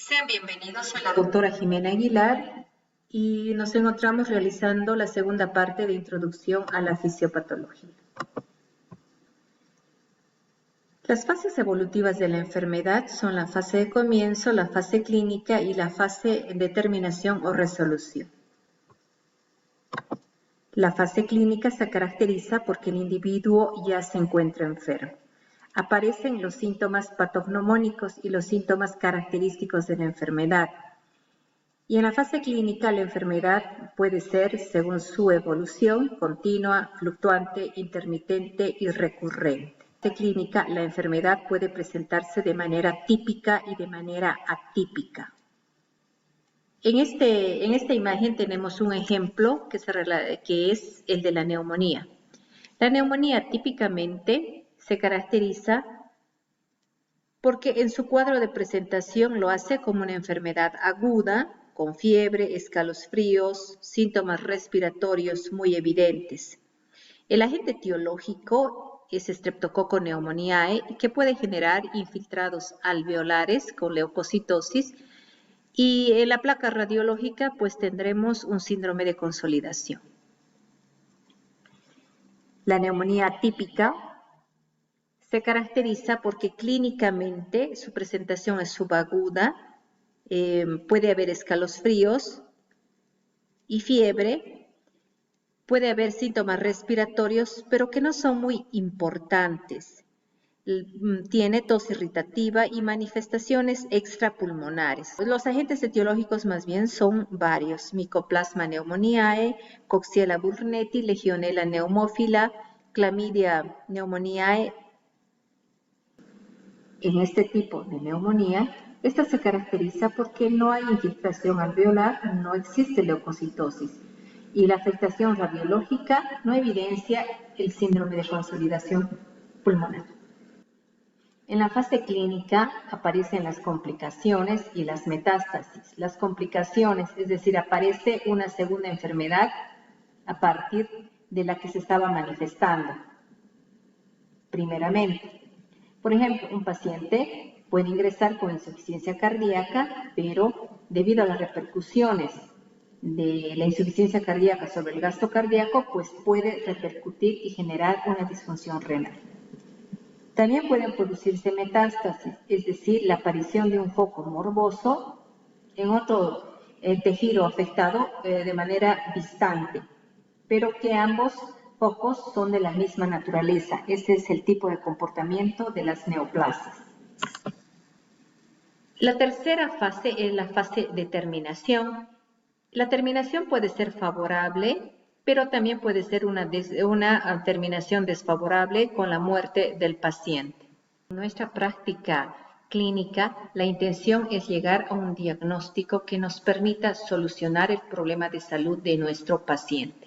Sean bienvenidos, soy la doctora Jimena Aguilar y nos encontramos realizando la segunda parte de Introducción a la Fisiopatología. Las fases evolutivas de la enfermedad son la fase de comienzo, la fase clínica y la fase de determinación o resolución. La fase clínica se caracteriza porque el individuo ya se encuentra enfermo. Aparecen los síntomas patognomónicos y los síntomas característicos de la enfermedad. Y en la fase clínica la enfermedad puede ser, según su evolución, continua, fluctuante, intermitente y recurrente. En la fase clínica la enfermedad puede presentarse de manera típica y de manera atípica. En esta imagen tenemos un ejemplo que es el de la neumonía. La neumonía típicamente se caracteriza porque en su cuadro de presentación lo hace como una enfermedad aguda, con fiebre, escalofríos, síntomas respiratorios muy evidentes. El agente etiológico es Streptococcus pneumoniae, que puede generar infiltrados alveolares con leucocitosis, y en la placa radiológica pues tendremos un síndrome de consolidación. La neumonía típica se caracteriza porque clínicamente su presentación es subaguda, puede haber escalofríos y fiebre, puede haber síntomas respiratorios, pero que no son muy importantes. Tiene tos irritativa y manifestaciones extrapulmonares. Los agentes etiológicos más bien son varios: Mycoplasma pneumoniae, Coxiella burnetii, Legionella pneumophila, Chlamydia pneumoniae. En este tipo de neumonía, esta se caracteriza porque no hay infiltración alveolar, no existe leucocitosis, y la afectación radiológica no evidencia el síndrome de consolidación pulmonar. En la fase clínica aparecen las complicaciones y las metástasis. Las complicaciones, es decir, aparece una segunda enfermedad a partir de la que se estaba manifestando primeramente. Por ejemplo, un paciente puede ingresar con insuficiencia cardíaca, pero debido a las repercusiones de la insuficiencia cardíaca sobre el gasto cardíaco, pues puede repercutir y generar una disfunción renal. También pueden producirse metástasis, es decir, la aparición de un foco morboso en otro tejido afectado de manera distante, pero que ambos focos son de la misma naturaleza. Ese es el tipo de comportamiento de las neoplasias. La tercera fase es la fase de terminación. La terminación puede ser favorable, pero también puede ser una terminación desfavorable con la muerte del paciente. En nuestra práctica clínica, la intención es llegar a un diagnóstico que nos permita solucionar el problema de salud de nuestro paciente.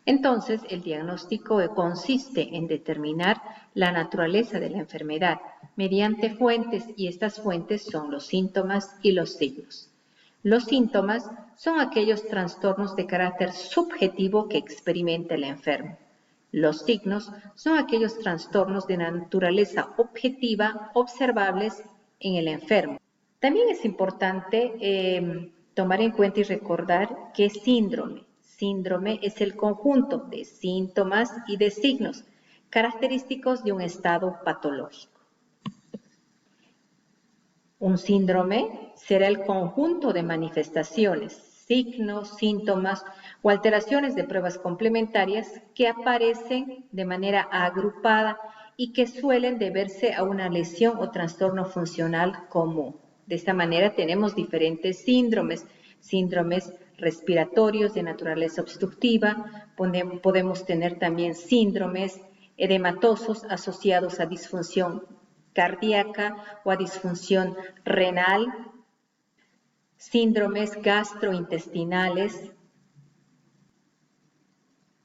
Entonces, el diagnóstico consiste en determinar la naturaleza de la enfermedad mediante fuentes, y estas fuentes son los síntomas y los signos. Los síntomas son aquellos trastornos de carácter subjetivo que experimenta el enfermo. Los signos son aquellos trastornos de naturaleza objetiva observables en el enfermo. También es importante tomar en cuenta y recordar que síndrome es el conjunto de síntomas y de signos característicos de un estado patológico. Un síndrome será el conjunto de manifestaciones, signos, síntomas o alteraciones de pruebas complementarias que aparecen de manera agrupada y que suelen deberse a una lesión o trastorno funcional común. De esta manera tenemos diferentes síndromes respiratorios de naturaleza obstructiva, podemos tener también síndromes edematosos asociados a disfunción cardíaca o a disfunción renal, síndromes gastrointestinales.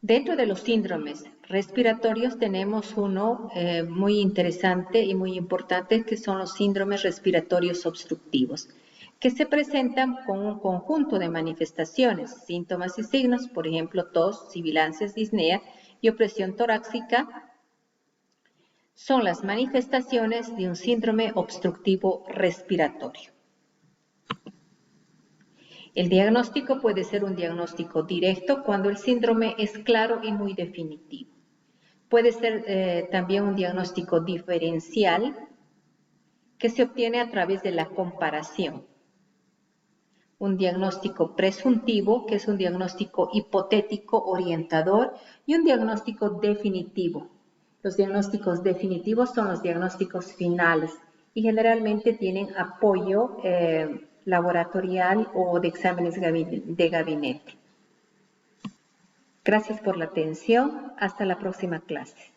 Dentro de los síndromes respiratorios tenemos uno muy interesante y muy importante, que son los síndromes respiratorios obstructivos, que se presentan con un conjunto de manifestaciones, síntomas y signos, por ejemplo, tos, sibilancias, disnea y opresión torácica. Son las manifestaciones de un síndrome obstructivo respiratorio. El diagnóstico puede ser un diagnóstico directo cuando el síndrome es claro y muy definitivo. Puede ser también un diagnóstico diferencial que se obtiene a través de la comparación. Un diagnóstico presuntivo, que es un diagnóstico hipotético orientador, y un diagnóstico definitivo. Los diagnósticos definitivos son los diagnósticos finales y generalmente tienen apoyo laboratorial o de exámenes de gabinete. Gracias por la atención. Hasta la próxima clase.